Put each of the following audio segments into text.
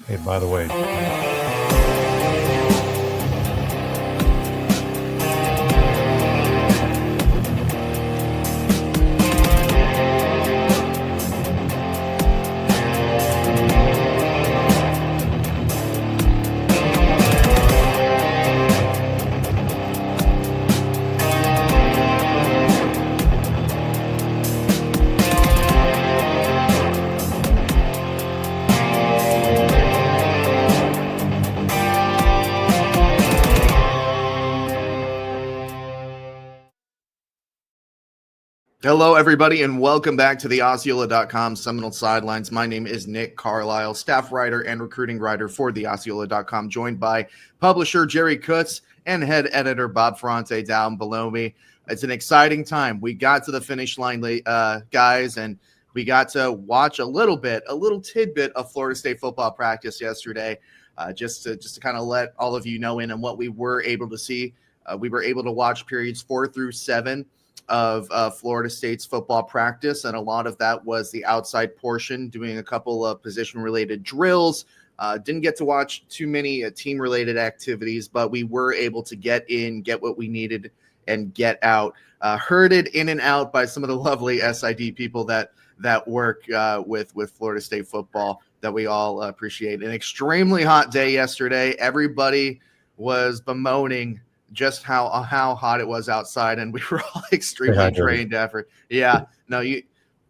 Hey, by the way, Hello, everybody, and welcome back to the Osceola.com Seminole Sidelines. My name is Nick Carlisle, staff writer and recruiting writer for the Osceola.com, joined by publisher Jerry Kutz and head editor Bob Ferrante down below me. It's an exciting time. We got to the finish line, guys, and we got to watch a little tidbit of Florida State football practice yesterday, just to kind of let all of you know in on what we were able to see. We were able to watch periods 4 through 7 of Florida State's football practice, and a lot of that was the outside portion, doing a couple of position-related drills. Didn't get to watch too many team-related activities, but we were able to get what we needed, and get out. Herded in and out by some of the lovely SID people that work with Florida State football that we all appreciate. An extremely hot day yesterday. Everybody was bemoaning just how hot it was outside, and we were all extremely drained after. Yeah, no,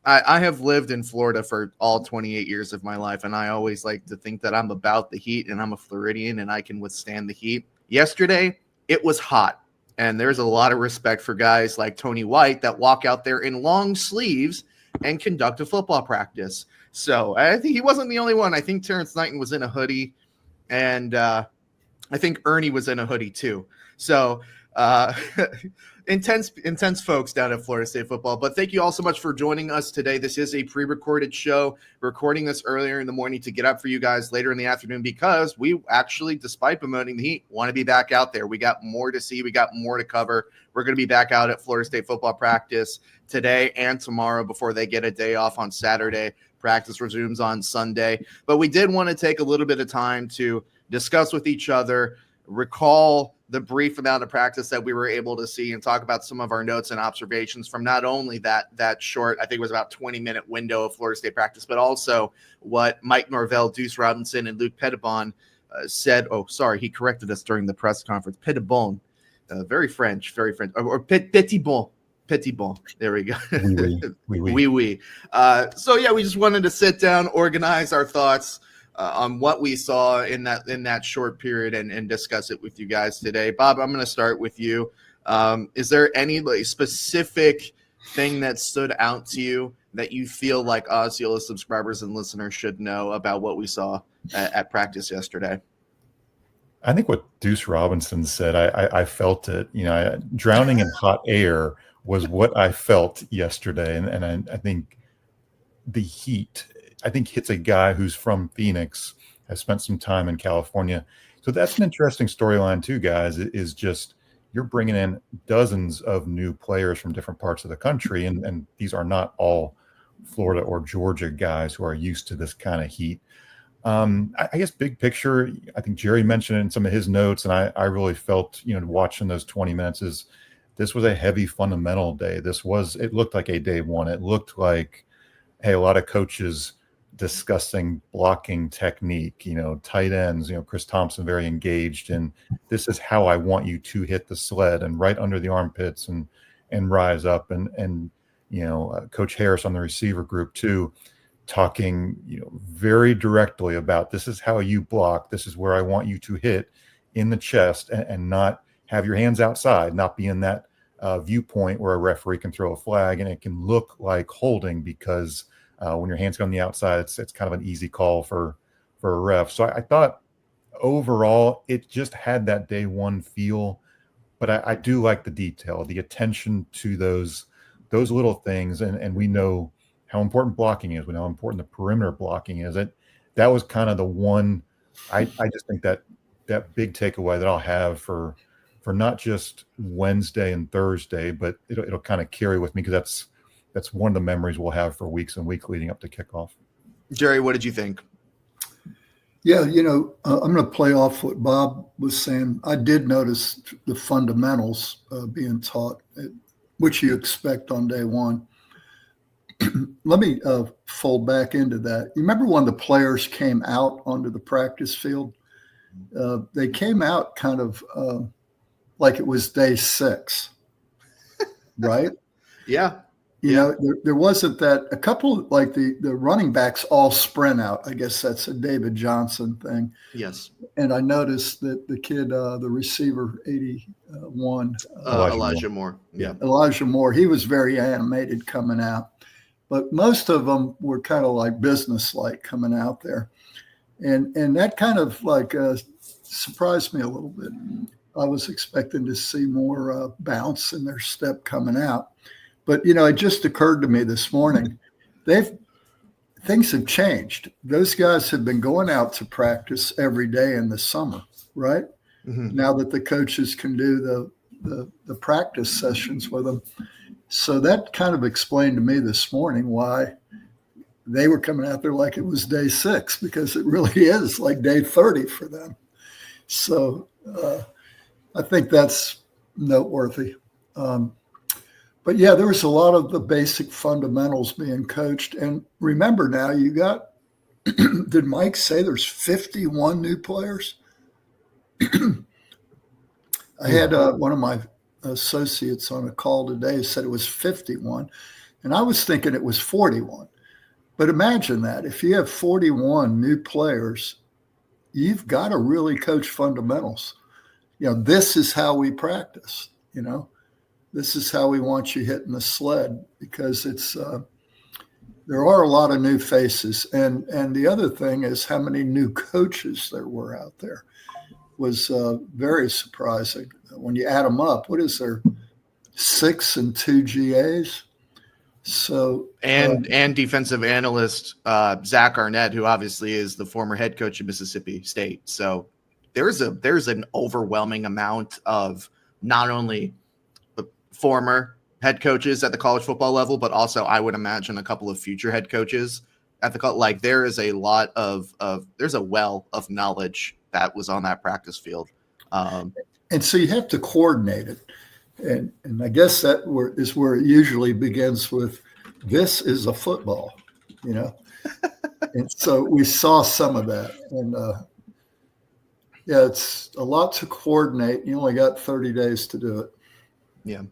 I have lived in Florida for all 28 years of my life, and I always like to think that I'm about the heat, and I'm a Floridian, and I can withstand the heat. Yesterday, it was hot, and there's a lot of respect for guys like Tony White that walk out there in long sleeves and conduct a football practice. So I think he wasn't the only one. I think Terrence Knighton was in a hoodie, and I think Ernie was in a hoodie too. So intense folks down at Florida State football. But thank you all so much for joining us today. This is a pre-recorded show. We're recording this earlier in the morning to get up for you guys later in the afternoon, because we actually, despite bemoaning the heat, want to be back out there. We got more to see. We got more to cover. We're going to be back out at Florida State football practice today and tomorrow before they get a day off on Saturday. Practice resumes on Sunday. But we did want to take a little bit of time to discuss with each other, recall the brief amount of practice that we were able to see, and talk about some of our notes and observations from not only that short, I think it was about 20-minute window of Florida State practice, but also what Mike Norvell, Duce Robinson, and Luke Pettibon said. Oh, sorry, he corrected us during the press conference. Pettibon, very French, or Pettibon. Pettibon. There we go. Oui. So yeah, we just wanted to sit down, organize our thoughts on what we saw in that short period, and discuss it with you guys today. Bob, I'm going to start with you. Is there any specific thing that stood out to you that you feel like Osceola subscribers and listeners should know about what we saw at practice yesterday? I think what Duce Robinson said, I felt it. Drowning in hot air was what I felt yesterday, and I think the heat, hits a guy who's from Phoenix, has spent some time in California. So that's an interesting storyline too, guys, is just you're bringing in dozens of new players from different parts of the country, and these are not all Florida or Georgia guys who are used to this kind of heat. I guess big picture, I think Jerry mentioned it in some of his notes, and I really felt, watching those 20 minutes, is this was a heavy fundamental day. It looked like a day one. It looked like, hey, a lot of coaches discussing blocking technique, tight ends, Chris Thompson very engaged, and this is how I want you to hit the sled, and right under the armpits and rise up, and Coach Harris on the receiver group too, talking very directly about, this is how you block, this is where I want you to hit in the chest, and not have your hands outside, not be in that viewpoint where a referee can throw a flag and it can look like holding, because when your hands go on the outside, it's kind of an easy call for a ref. So I thought overall it just had that day one feel, but I do like the detail, the attention to those little things, and we know how important blocking is. We know how important the perimeter blocking is. That was kind of the one. I just think that big takeaway that I'll have for not just Wednesday and Thursday, but it'll kind of carry with me, because that's one of the memories we'll have for weeks and weeks leading up to kickoff. Jerry, what did you think? Yeah, I'm going to play off what Bob was saying. I did notice the fundamentals being taught, which you expect on day one. Let me fold back into that. You remember when the players came out onto the practice field? They came out kind of like it was day 6, right? Yeah. There wasn't that. A couple, like the running backs all sprint out. I guess that's a David Johnson thing. Yes. And I noticed that the kid, the receiver, 81, Elijah Moore. Yeah. Elijah Moore, he was very animated coming out. But most of them were kind of like business-like coming out there. And that kind of like surprised me a little bit. I was expecting to see more bounce in their step coming out. But, it just occurred to me this morning, things have changed. Those guys have been going out to practice every day in the summer, right? Mm-hmm. Now that the coaches can do the practice sessions with them. So that kind of explained to me this morning why they were coming out there like it was day 6, because it really is like day 30 for them. So I think that's noteworthy. But yeah, there was a lot of the basic fundamentals being coached. And remember now, you got, did Mike say there's 51 new players? I had one of my associates on a call today said it was 51. And I was thinking it was 41. But imagine that. If you have 41 new players, you've got to really coach fundamentals. This is how we practice, This is how we want you hitting the sled, because it's there are a lot of new faces. And the other thing is how many new coaches there were out there was very surprising. When you add them up, what is there, 6 and 2 GAs? So and defensive analyst Zach Arnett, who obviously is the former head coach of Mississippi State. So there's an overwhelming amount of not only former head coaches at the college football level, but also I would imagine a couple of future head coaches at the like there is a lot of there's a well of knowledge that was on that practice field. And so you have to coordinate it. And I guess that is where it usually begins with, this is a football, And so we saw some of that. And it's a lot to coordinate. You only got 30 days to do it. Yeah.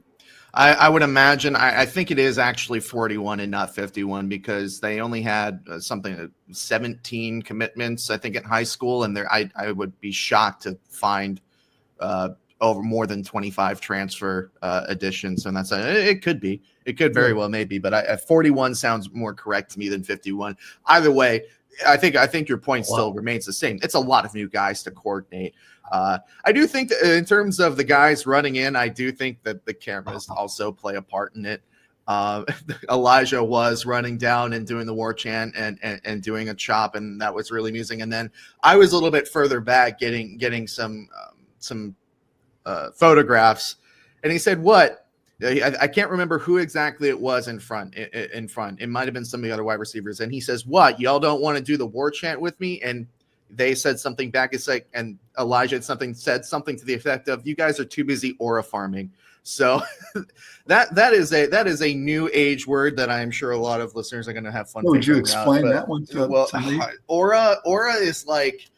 I would imagine, I think it is actually 41 and not 51, because they only had 17 commitments, I think, in high school. And I would be shocked to find over more than 25 transfer additions. And it could be. It could very well maybe. But 41 sounds more correct to me than 51. Either way, I think your point still remains the same. It's a lot of new guys to coordinate. I do think that in terms of the guys running in, I do think that the cameras also play a part in it. Elijah was running down and doing the war chant and doing a chop, and that was really amusing. And then I was a little bit further back getting some photographs, and he said, "What?" I can't remember who exactly it was in front. It might have been some of the other wide receivers. And he says, "What? Y'all don't want to do the war chant with me?" And they said something back. It's like, and Elijah said something to the effect of, "You guys are too busy aura farming." So that is a new age word that I'm sure a lot of listeners are going to have fun. Would you explain that one to me? Aura is like,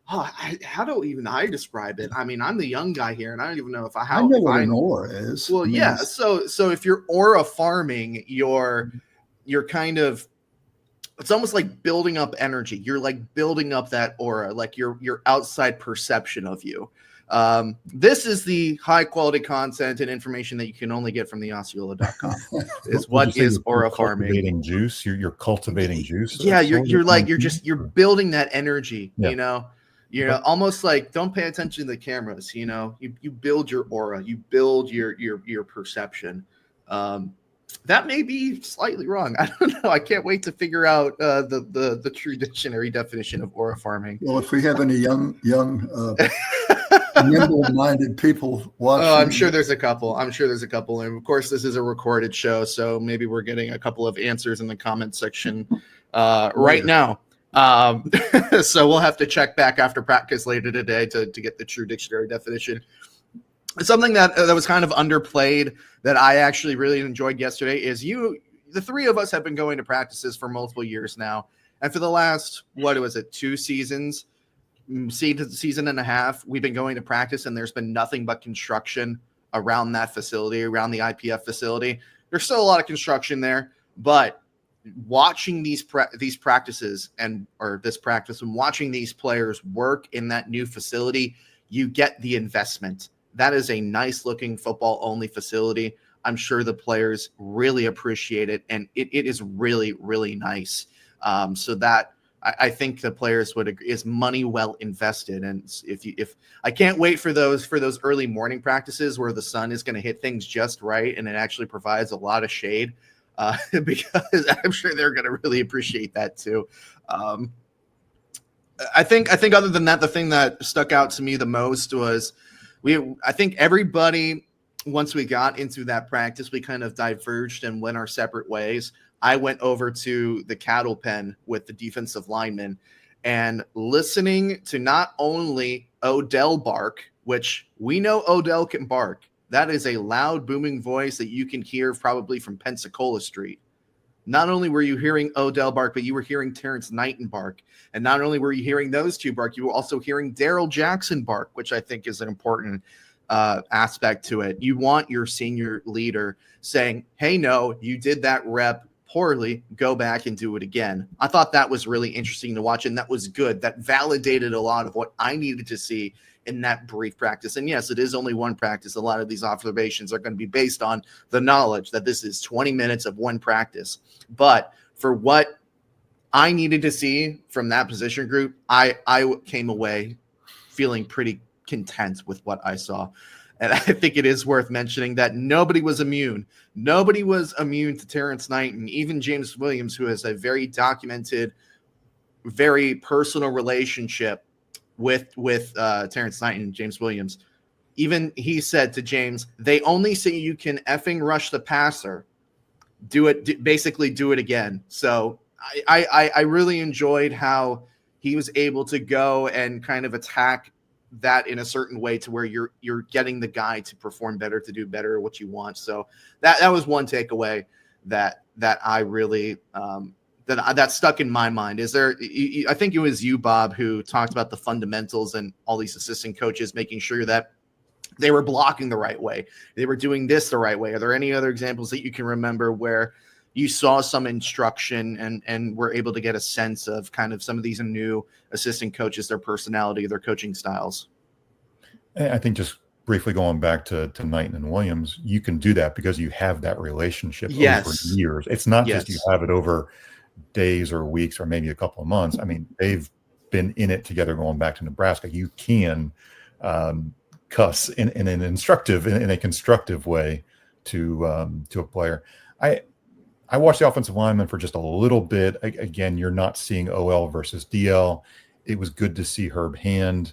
how do even I describe it? I mean, I'm the young guy here, and I don't even know I know what an aura is. Well, yeah. So if you're aura farming, you're kind of, it's almost like building up energy. You're like building up that aura, like your outside perception of you. This is the high quality content and information that you can only get from the Osceola.com. Is what is aura farming? Cultivating juice. You're cultivating juice. Yeah, you're building that energy. Yeah. Almost like, don't pay attention to the cameras. You build your aura. You build your perception. That may be slightly wrong. I don't know. I can't wait to figure out the true dictionary definition of aura farming. Well, if we have any young nimble-minded people watching, I'm sure there's a couple. And of course, this is a recorded show, so maybe we're getting a couple of answers in the comment section right now. So we'll have to check back after practice later today to get the true dictionary definition. Something that was kind of underplayed that I actually really enjoyed yesterday is the three of us have been going to practices for multiple years now. And for the last, 2 seasons, season and a half, we've been going to practice, and there's been nothing but construction around that facility, around the IPF facility. There's still a lot of construction there, but watching these practices and watching these players work in that new facility, you get the investment. That is a nice looking football only facility. I'm sure the players really appreciate it, and it is really, really nice. So that I think the players would agree is money well invested. And if I can't wait for those early morning practices where the sun is going to hit things just right and it actually provides a lot of shade. Because I'm sure they're going to really appreciate that too. I think other than that, the thing that stuck out to me the most was I think everybody, once we got into that practice, we kind of diverged and went our separate ways. I went over to the cattle pen with the defensive linemen and listening to not only Odell bark, which we know Odell can bark. That is a loud, booming voice that you can hear probably from Pensacola Street. Not only were you hearing Odell bark, but you were hearing Terrence Knighton bark. And not only were you hearing those two bark, you were also hearing Daryl Jackson bark, which I think is an important aspect to it. You want your senior leader saying, hey, no, you did that rep poorly, go back and do it again. I thought that was really interesting to watch, and that was good. That validated a lot of what I needed to see in that brief practice. And yes, it is only one practice. A lot of these observations are going to be based on the knowledge that this is 20 minutes of one practice. But for what I needed to see from that position group, I came away feeling pretty content with what I saw. And I think it is worth mentioning that nobody was immune. Nobody was immune to Terrence Knighton, even James Williams, who has a very documented, very personal relationship with Terrence Knighton, James Williams. Even he said to James, they only say you can effing rush the passer. Basically do it again. So I really enjoyed how he was able to go and kind of attack that in a certain way to where you're getting the guy to perform better, to do better what you want. So that was one takeaway that I really that stuck in my mind. I think it was you, Bob, who talked about the fundamentals and all these assistant coaches making sure that they were blocking the right way. They were doing this the right way. Are there any other examples that you can remember where you saw some instruction and were able to get a sense of kind of some of these new assistant coaches, their personality, their coaching styles? I think just briefly going back to Knighton and Williams, you can do that because you have that relationship over years. It's not just you have it over days or weeks or maybe a couple of months. I mean, they've been in it together going back to Nebraska. You can cuss in a constructive way to a player. I watched the offensive lineman for just a little bit. Again, you're not seeing OL versus DL. It was good to see Herb Hand,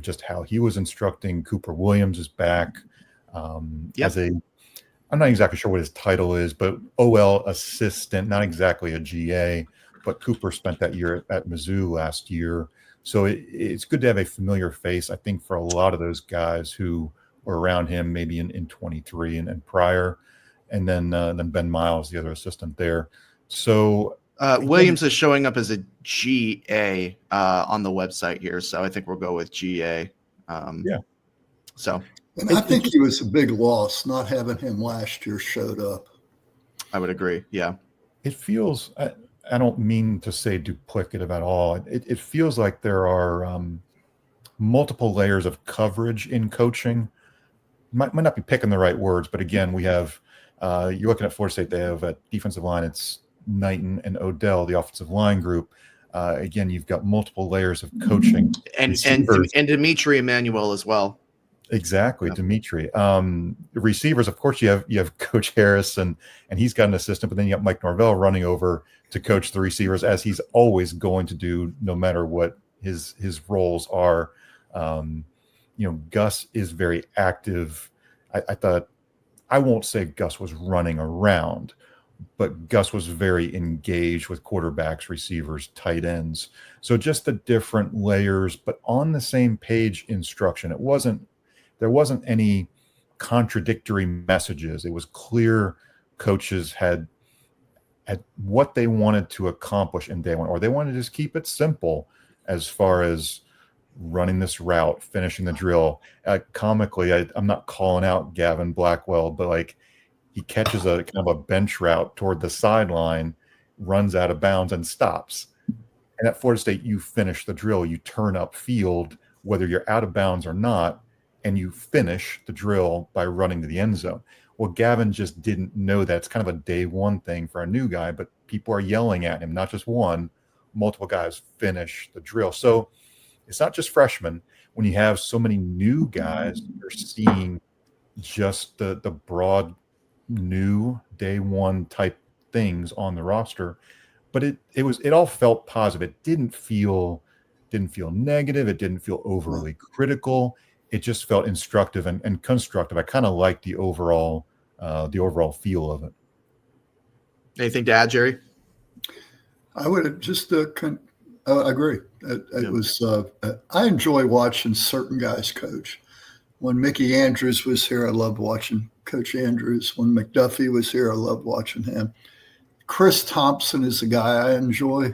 just how he was instructing. Cooper Williams is back as I'm not exactly sure what his title is, but OL assistant, not exactly a GA, but Cooper spent that year at Mizzou last year. So it's good to have a familiar face, I think, for a lot of those guys who were around him maybe in 23 and prior. And then Ben Miles, the other assistant there. So Williams is showing up as a GA on the website here, so I think we'll go with GA. So, and I think he was a big loss not having him last year showed up. I would agree. Yeah, it feels. I don't mean to say duplicative at all. It feels like there are multiple layers of coverage in coaching. Might not be picking the right words, but again, we have. You're looking at Florida State. They have a defensive line. It's Knighton and Odell, the offensive line group. Again, you've got multiple layers of coaching, and Dimitri Emmanuel as well. Exactly, Dimitri. The receivers, of course, you have Coach Harris, and he's got an assistant, but then you got Mike Norvell running over to coach the receivers, as he's always going to do, no matter what his roles are. Gus is very active. I thought. I won't say Gus was running around, but Gus was very engaged with quarterbacks, receivers, tight ends. So just the different layers, but on the same page instruction. There wasn't any contradictory messages. It was clear coaches had what they wanted to accomplish in day one, or they wanted to just keep it simple as far as running this route, finishing the drill. Comically, I'm not calling out Gavin Blackwell, but like he catches a kind of a bench route toward the sideline, runs out of bounds and stops. And at Florida State, you finish the drill, you turn up field, whether you're out of bounds or not, and you finish the drill by running to the end zone. Well, Gavin just didn't know that. It's kind of a day one thing for a new guy, but people are yelling at him, not just one, multiple guys finish the drill. So it's not just freshmen. When you have so many new guys, you're seeing just the broad new day one type things on the roster. But it all felt positive. It didn't feel negative. It didn't feel overly critical. It just felt instructive and constructive. I kind of liked the overall feel of it. Anything to add, Jerry? I would just agree. It was. I enjoy watching certain guys coach. When Mickey Andrews was here, I loved watching Coach Andrews. When McDuffie was here, I loved watching him. Chris Thompson is a guy I enjoy.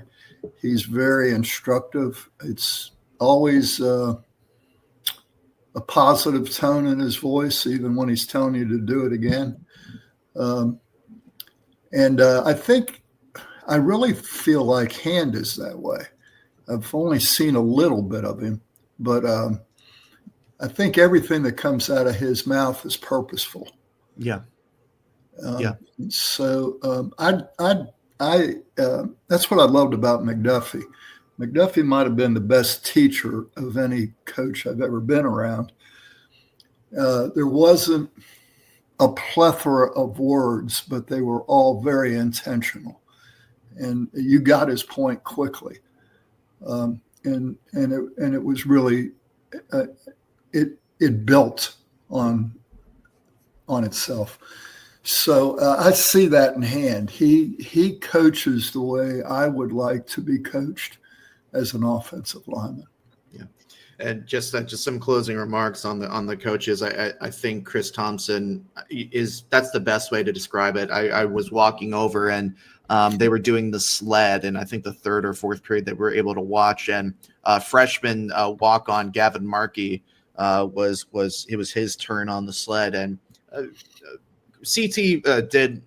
He's very instructive. It's always a positive tone in his voice, even when he's telling you to do it again. I think I really feel like Hand is that way. I've only seen a little bit of him, but I think everything that comes out of his mouth is purposeful. Yeah. So that's what I loved about McDuffie. McDuffie might have been the best teacher of any coach I've ever been around. There wasn't a plethora of words, but they were all very intentional. And you got his point quickly. And it was really, it built on itself. So I see that in Hand. He coaches the way I would like to be coached as an offensive lineman. Yeah, and just some closing remarks on the coaches. I think Chris Thompson that's the best way to describe it. I was walking over and they were doing the sled, and I think the third or fourth period that we were able to watch, and freshman walk on Gavin Markey was his turn on the sled, and CT did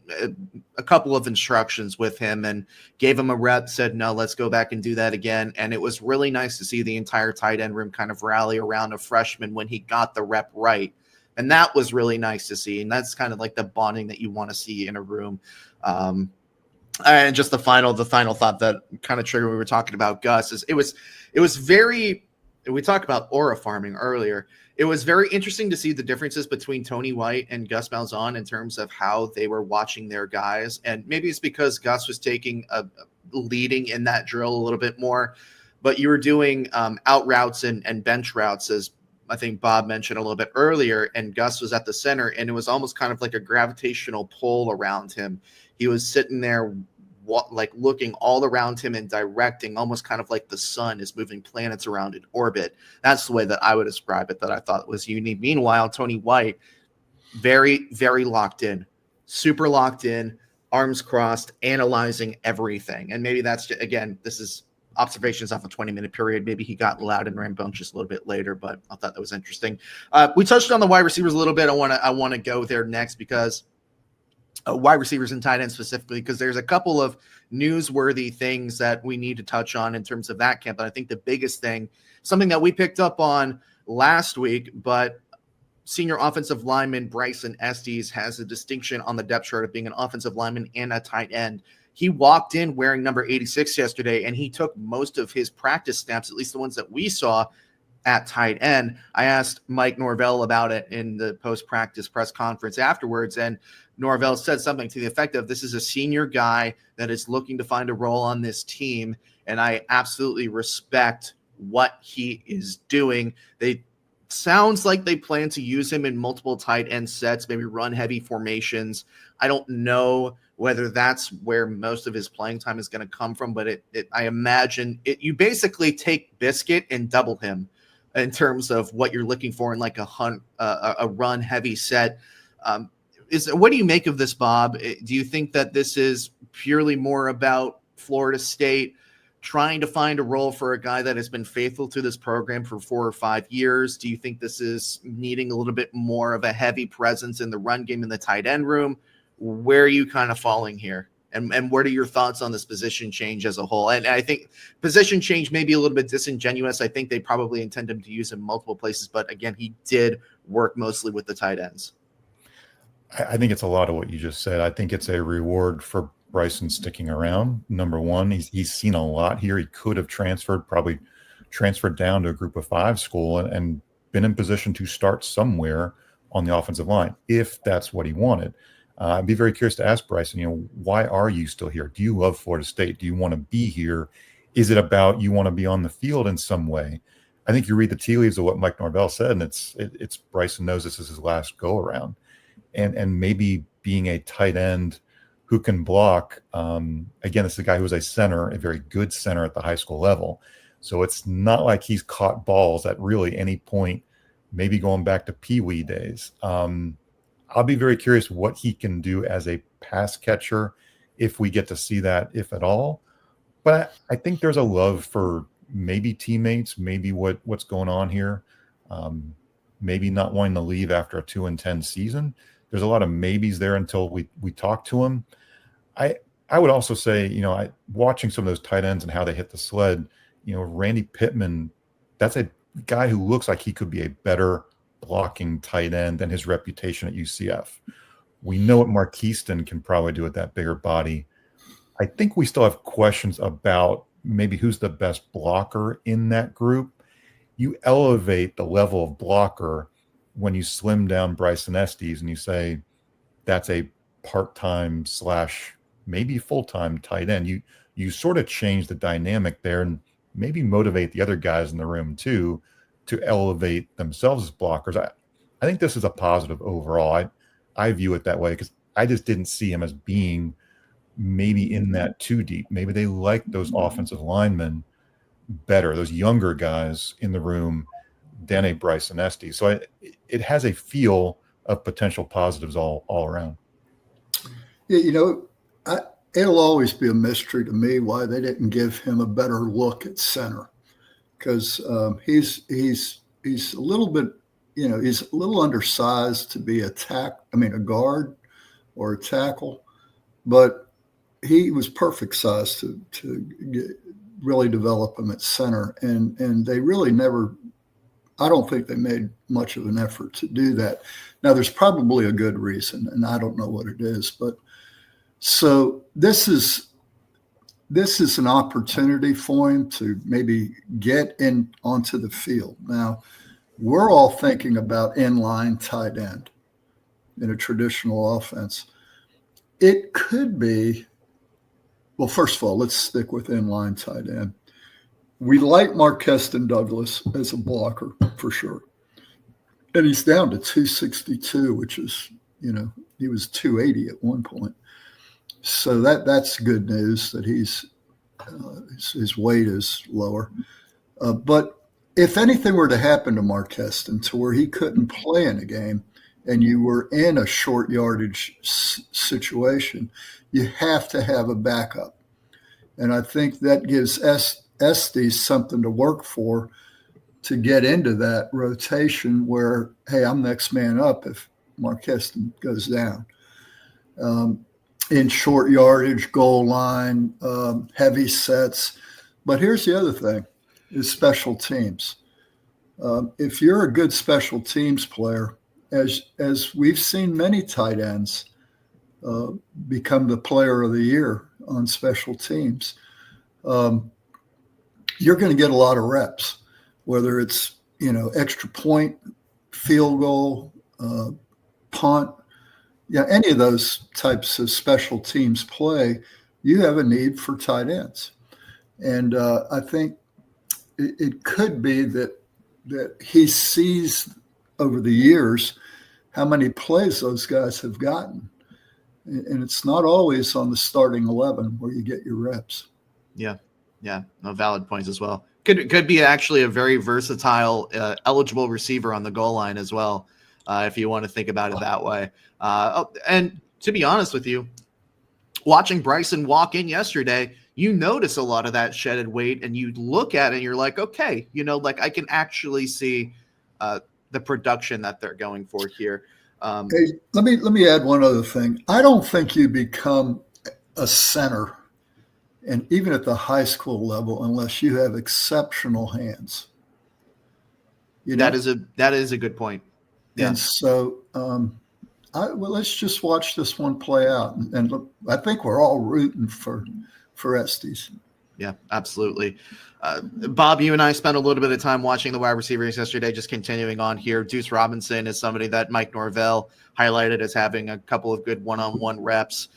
a couple of instructions with him and gave him a rep, said, no, let's go back and do that again. And it was really nice to see the entire tight end room kind of rally around a freshman when he got the rep right. And that was really nice to see. And that's kind of like the bonding that you want to see in a room. And just the final thought that kind of triggered, we were talking about Gus, is it was very, we talked about aura farming earlier. It was very interesting to see the differences between Tony White and Gus Malzahn in terms of how they were watching their guys. And maybe it's because Gus was leading in that drill a little bit more, but you were doing out routes and bench routes, as I think Bob mentioned a little bit earlier, and Gus was at the center, and it was almost kind of like a gravitational pull around him. He was sitting there like looking all around him and directing, almost kind of like the sun is moving planets around in orbit. That's the way that I would describe it, that I thought was unique. Meanwhile, Tony White, very, very locked in, super locked in, arms crossed, analyzing everything. And maybe that's, again, this is observations off a 20-minute period. Maybe he got loud and rambunctious a little bit later, but I thought that was interesting. We touched on the wide receivers a little bit. I want to go there next because wide receivers and tight ends specifically, because there's a couple of newsworthy things that we need to touch on in terms of that camp. And I think the biggest thing, something that we picked up on last week, but senior offensive lineman Bryson Estes has a distinction on the depth chart of being an offensive lineman and a tight end. He walked in wearing number 86 yesterday, and he took most of his practice snaps, at least the ones that we saw, at tight end. I asked Mike Norvell about it in the post-practice press conference afterwards, and Norvell said something to the effect of, this is a senior guy that is looking to find a role on this team, and I absolutely respect what he is doing. sounds like they plan to use him in multiple tight end sets, maybe run heavy formations. I don't know whether that's where most of his playing time is going to come from, but I imagine you basically take Biscuit and double him in terms of what you're looking for in like a run heavy set. What do you make of this, Bob? Do you think that this is purely more about Florida State trying to find a role for a guy that has been faithful to this program for 4 or 5 years? Do you think this is needing a little bit more of a heavy presence in the run game in the tight end room? Where are you kind of falling here? And what are your thoughts on this position change as a whole? And I think position change may be a little bit disingenuous. I think they probably intend him to use him multiple places, but again, he did work mostly with the tight ends. I think it's a lot of what you just said. I think it's a reward for Bryson sticking around. Number one, he's seen a lot here. He could have probably transferred down to a group of 5 school and been in position to start somewhere on the offensive line if that's what he wanted. I'd be very curious to ask Bryson, why are you still here? Do you love Florida State? Do you want to be here? Is it about you want to be on the field in some way? I think you read the tea leaves of what Mike Norvell said, and it's Bryson knows this is his last go around. And maybe being a tight end who can block. Again, this is a guy who was a center, a very good center at the high school level. So it's not like he's caught balls at really any point, maybe going back to Pee Wee days. I'll be very curious what he can do as a pass catcher if we get to see that, if at all. But I think there's a love for maybe teammates, maybe what's going on here, maybe not wanting to leave after a 2-10 season. There's a lot of maybes there until we talk to him. I would also say, watching some of those tight ends and how they hit the sled, Randy Pittman, that's a guy who looks like he could be a better blocking tight end than his reputation at UCF. We know what Marquiston can probably do with that bigger body. I think we still have questions about maybe who's the best blocker in that group. You elevate the level of blocker when you slim down Bryson Estes and you say that's a part-time / maybe full-time tight end. You sort of change the dynamic there and maybe motivate the other guys in the room too to elevate themselves as blockers. I think this is a positive overall. I view it that way because I just didn't see him as being maybe in that too deep. Maybe they like those offensive linemen better, those younger guys in the room than a Bryson Estes. So it has a feel of potential positives all around. Yeah, it'll always be a mystery to me why they didn't give him a better look at center, because he's a little bit, he's a little undersized to be a guard or a tackle, but he was perfect size to really develop him at center, and they really never. I don't think they made much of an effort to do that. Now, there's probably a good reason, and I don't know what it is, but so this is an opportunity for him to maybe get in onto the field. Now, we're all thinking about inline tight end in a traditional offense. It could be, well, first of all, let's stick with inline tight end. We like Marqueston Douglas as a blocker for sure. And he's down to 262, which is, he was 280 at one point. So that's good news that his weight is lower. But if anything were to happen to Marqueston to where he couldn't play in a game and you were in a short yardage situation, you have to have a backup. And I think that gives Estes something to work for to get into that rotation where, hey, I'm next man up if Marqueston goes down. In short yardage, goal line, heavy sets. But here's the other thing, is special teams. If you're a good special teams player, as we've seen many tight ends become the player of the year on special teams, you're going to get a lot of reps, whether it's, extra point, field goal, punt, any of those types of special teams play, you have a need for tight ends. And I think it could be that that he sees over the years how many plays those guys have gotten. And it's not always on the starting 11 where you get your reps. Yeah. No, valid points as well. Could be actually a very versatile, eligible receiver on the goal line as well, if you want to think about it that way. And to be honest with you, watching Bryson walk in yesterday, you notice a lot of that shedded weight, and you look at it and you're like, okay, like I can actually see the production that they're going for here. Hey, let me add one other thing. I don't think you become a center, and even at the high school level, unless you have exceptional hands. That is a good point. Yeah. And so, let's just watch this one play out. And look, I think we're all rooting for Estes. Yeah, absolutely. Bob, you and I spent a little bit of time watching the wide receivers yesterday. Just continuing on here, Duce Robinson is somebody that Mike Norvell highlighted as having a couple of good one-on-one reps.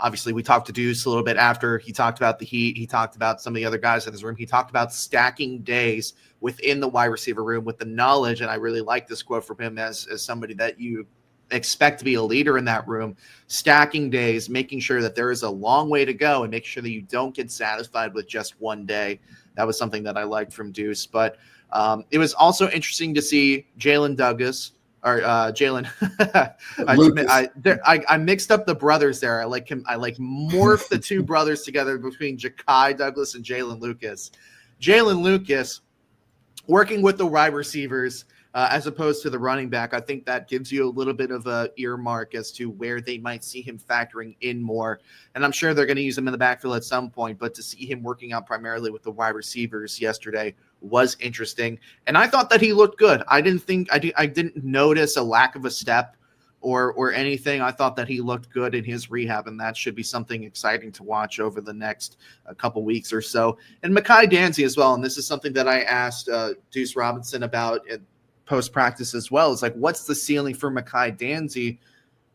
Obviously, we talked to Duce a little bit after. He talked about the heat. He talked about some of the other guys in his room. He talked about stacking days within the wide receiver room with the knowledge, and I really like this quote from him as somebody that you expect to be a leader in that room, stacking days, making sure that there is a long way to go and make sure that you don't get satisfied with just one day. That was something that I liked from Duce. But it was also interesting to see Jalen Douglas or Jalen. I mixed up the brothers there. I morphed the two brothers together between Ja'Kai Douglas and Jalen Lucas. Jalen Lucas working with the wide receivers as opposed to the running back. I think that gives you a little bit of a earmark as to where they might see him factoring in more. And I'm sure they're going to use him in the backfield at some point, but to see him working out primarily with the wide receivers yesterday was interesting. And I thought that he looked good. I didn't notice a lack of a step or anything. I thought that he looked good in his rehab, and that should be something exciting to watch over the next couple weeks or so. And Mekhi Danzy as well. And this is something that I asked Duce Robinson about post-practice as well. It's like, what's the ceiling for Mekhi Danzy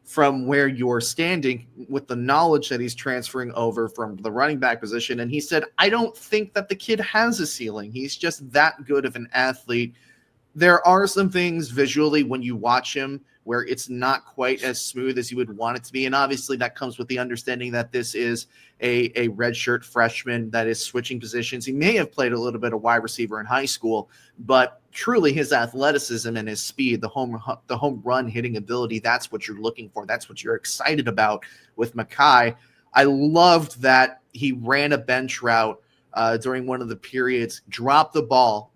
from where you're standing with the knowledge that he's transferring over from the running back position? And he said, I don't think that the kid has a ceiling. He's just that good of an athlete. There are some things visually when you watch him where it's not quite as smooth as you would want it to be. And obviously that comes with the understanding that this is a redshirt freshman that is switching positions. He may have played a little bit of wide receiver in high school, but truly his athleticism and his speed, the home run hitting ability, that's what you're looking for. That's what you're excited about with Mekhi. I loved that he ran a bench route during one of the periods, dropped the ball,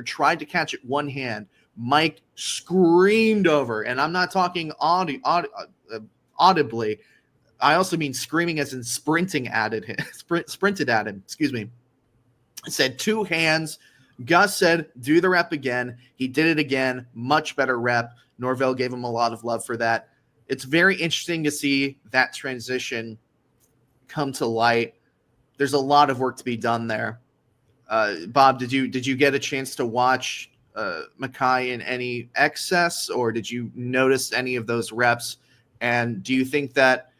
tried to catch it one hand. Mike screamed over, and I'm not talking audibly. I also mean screaming as in sprinted at him. Excuse me. Said two hands. Gus said, do the rep again. He did it again. Much better rep. Norvell gave him a lot of love for that. It's very interesting to see that transition come to light. There's a lot of work to be done there. Bob, did you get a chance to watch Mekhi in any excess, or did you notice any of those reps? And do you think that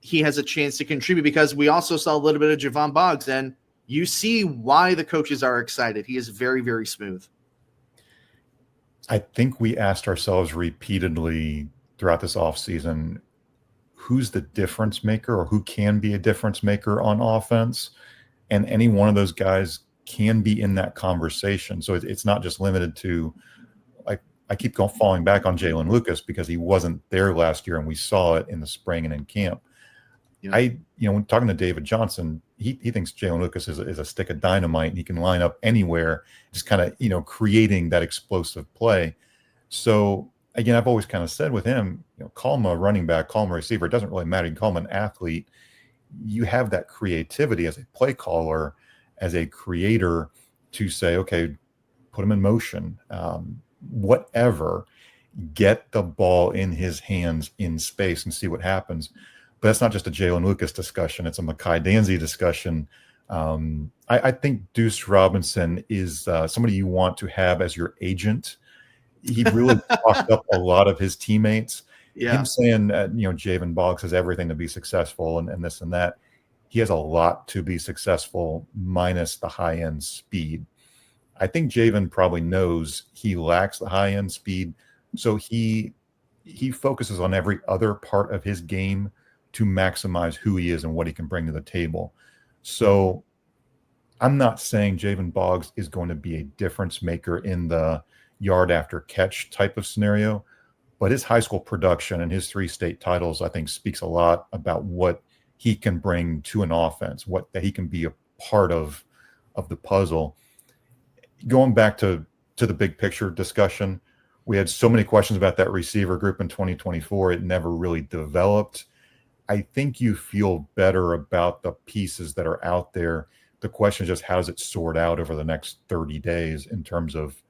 he has a chance to contribute? Because we also saw a little bit of Javon Boggs, and you see why the coaches are excited. He is very, very smooth. I think we asked ourselves repeatedly throughout this offseason, who's the difference maker or who can be a difference maker on offense? And any one of those guys can be in that conversation. So it's not just limited to, like, I keep falling back on Jalen Lucas because he wasn't there last year and we saw it in the spring and in camp. Yeah. When talking to David Johnson, he thinks Jalen Lucas is a stick of dynamite and he can line up anywhere, just kind of, creating that explosive play. So again, I've always kind of said with him, call him a running back, call him a receiver. It doesn't really matter. You can call him an athlete. You have that creativity as a play caller, as a creator to say, okay, put him in motion, whatever, get the ball in his hands in space and see what happens. But that's not just a Jalen Lucas discussion. It's a Mekhi Danzy discussion. I think Duce Robinson is somebody you want to have as your agent. He really talked up a lot of his teammates. Yeah. Him saying, Javon Boggs has everything to be successful and this and that. He has a lot to be successful minus the high-end speed. I think Javen probably knows he lacks the high end speed, so he focuses on every other part of his game to maximize who he is and what he can bring to the table. So I'm not saying Javen Boggs is going to be a difference maker in the yard after catch type of scenario, but his high school production and his 3 state titles, I think, speaks a lot about what he can bring to an offense, what that he can be a part of the puzzle. Going back to the big picture discussion, we had so many questions about that receiver group in 2024. It never really developed. I think you feel better about the pieces that are out there. The question is just how does it sort out over the next 30 days in terms of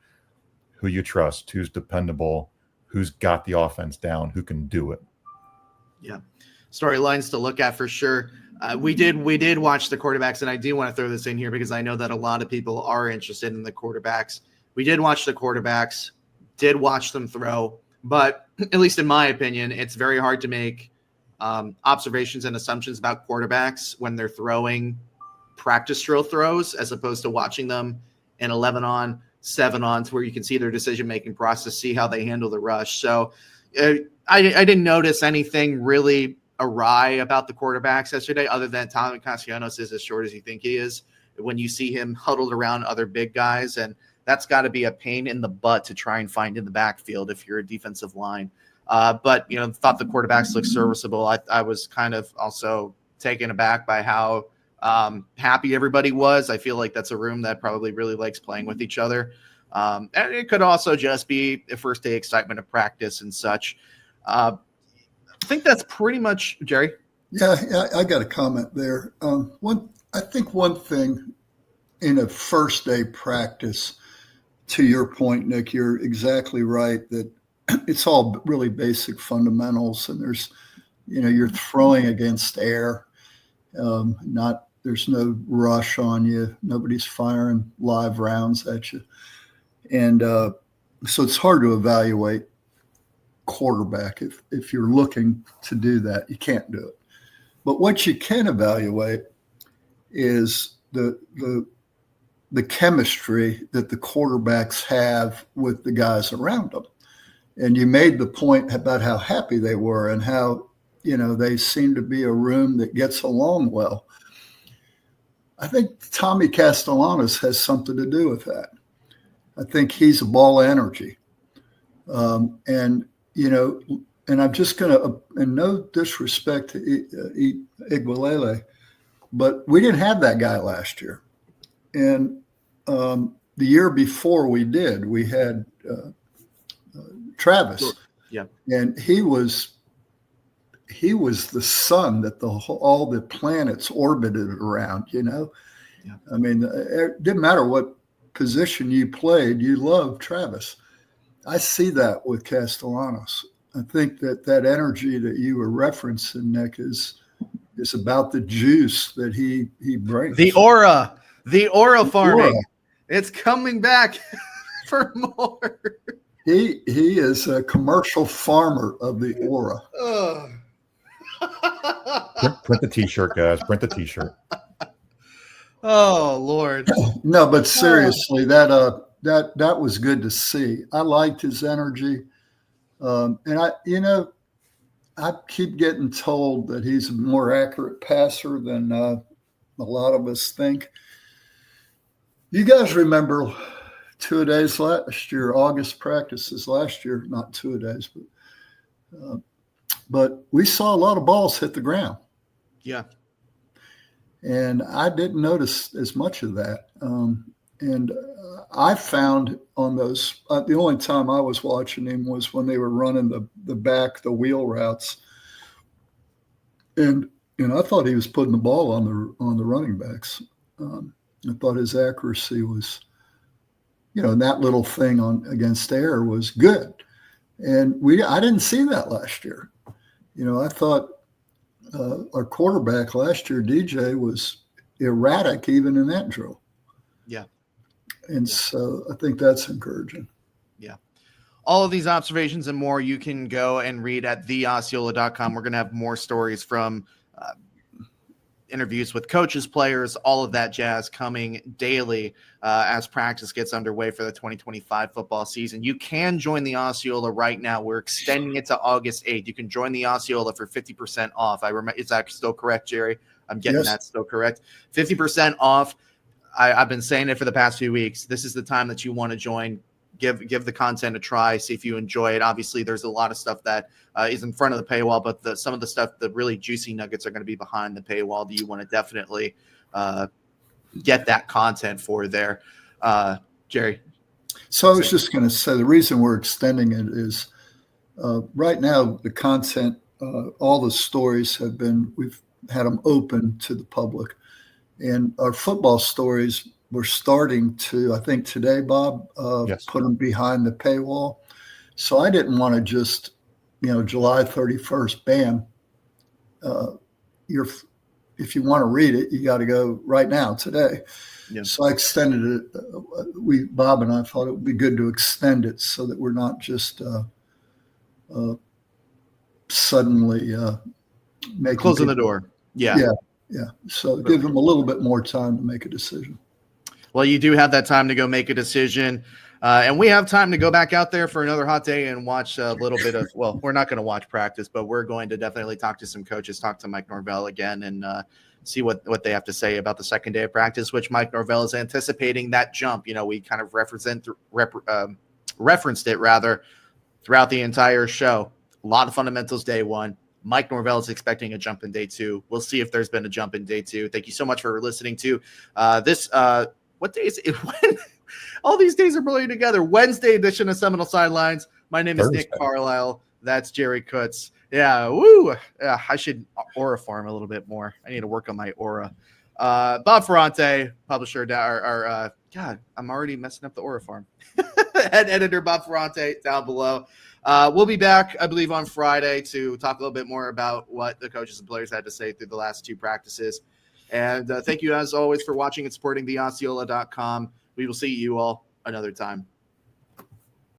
who you trust, who's dependable, who's got the offense down, who can do it. Yeah. Storylines to look at for sure. We did watch the quarterbacks, and I do want to throw this in here because I know that a lot of people are interested in the quarterbacks. We did watch the quarterbacks, did watch them throw, but at least in my opinion, it's very hard to make observations and assumptions about quarterbacks when they're throwing practice drill throws as opposed to watching them in 11 on, 7 on, to where you can see their decision-making process, see how they handle the rush. So I didn't notice anything really awry about the quarterbacks yesterday, other than Tommy Castellanos is as short as you think he is when you see him huddled around other big guys. And that's got to be a pain in the butt to try and find in the backfield if you're a defensive line. But, thought the quarterbacks looked serviceable. I was kind of also taken aback by how happy everybody was. I feel like that's a room that probably really likes playing with each other. And it could also just be a first day excitement of practice and such. I think that's pretty much, Jerry. Yeah, I got a comment there. I think one thing in a first day practice, to your point, Nick, you're exactly right that it's all really basic fundamentals, and there's, you're throwing against air, there's no rush on you. Nobody's firing live rounds at you. And so it's hard to evaluate quarterback if you're looking to do that. You can't do it. But what you can evaluate is the chemistry that the quarterbacks have with the guys around them. And you made the point about how happy they were and how, they seem to be a room that gets along well. I think Tommy Castellanos has something to do with that. I think he's a ball of energy. And I'm just going to, and no disrespect to Igualele, but we didn't have that guy last year. And the year before we did, we had Travis. Yeah. And he was the sun that all the planets orbited around, Yeah. I mean, it didn't matter what position you played, you loved Travis. I see that with Castellanos. I think that energy that you were referencing, Nick, is about the juice that he brings. The aura farming. Aura. It's coming back for more. He is a commercial farmer of the aura. Print the T-shirt, guys. Print the T-shirt. Oh Lord. No, but seriously, that was good to see. I liked his energy, and I keep getting told that he's a more accurate passer than a lot of us think. You guys remember 2-a-days last year, August practices last year, not 2-a-days, but we saw a lot of balls hit the ground. Yeah. And I didn't notice as much of that. And I found on those, the only time I was watching him was when they were running the wheel routes. And I thought he was putting the ball on the running backs. I thought his accuracy was, that little thing against air was good. And I didn't see that last year. I thought our quarterback last year, DJ, was erratic even in that drill. Yeah. And so I think that's encouraging. Yeah. All of these observations and more you can go and read at theosceola.com. We're going to have more stories from interviews with coaches, players, all of that jazz coming daily as practice gets underway for the 2025 football season. You can join the Osceola right now. We're extending it to August 8th. You can join the Osceola for 50% off. I remember, is that still correct, Jerry? I'm getting Yes. that still correct. 50% off. I've been saying it for the past few weeks. This is the time that you want to join. Give the content a try, see if you enjoy it. Obviously, there's a lot of stuff that is in front of the paywall, but some of the stuff, the really juicy nuggets, are going to be behind the paywall that you want to definitely get that content for there. Jerry? So I was just going to say the reason we're extending it is right now the content, all the stories we've had them open to the public. And our football stories, we're starting to, I think today, Bob, Yes. put them behind the paywall. So I didn't want to just, July 31st, bam. If you want to read it, you got to go right now, today. Yeah. So I extended it. Bob and I thought it would be good to extend it so that we're not just suddenly making Closing the door. Yeah. So give them a little bit more time to make a decision. Well, you do have that time to go make a decision. And we have time to go back out there for another hot day and watch a little bit of, well, we're not going to watch practice, but we're going to definitely talk to some coaches, talk to Mike Norvell again, and see what they have to say about the second day of practice, which Mike Norvell is anticipating that jump. We kind of referenced it rather throughout the entire show. A lot of fundamentals day one. Mike Norvell is expecting a jump in day two. We'll see if there's been a jump in day two. Thank you so much for listening to this. What day is it? All these days are blurring together. Wednesday edition of Seminole Sidelines. My name is Nick Carlisle. That's Jerry Kutz. Yeah, woo. I should aura farm a little bit more. I need to work on my aura. Bob Ferrante, publisher, God, I'm already messing up the aura farm. Head editor Bob Ferrante down below. We'll be back, I believe, on Friday to talk a little bit more about what the coaches and players had to say through the last two practices. And thank you, as always, for watching and supporting theosceola.com. We will see you all another time.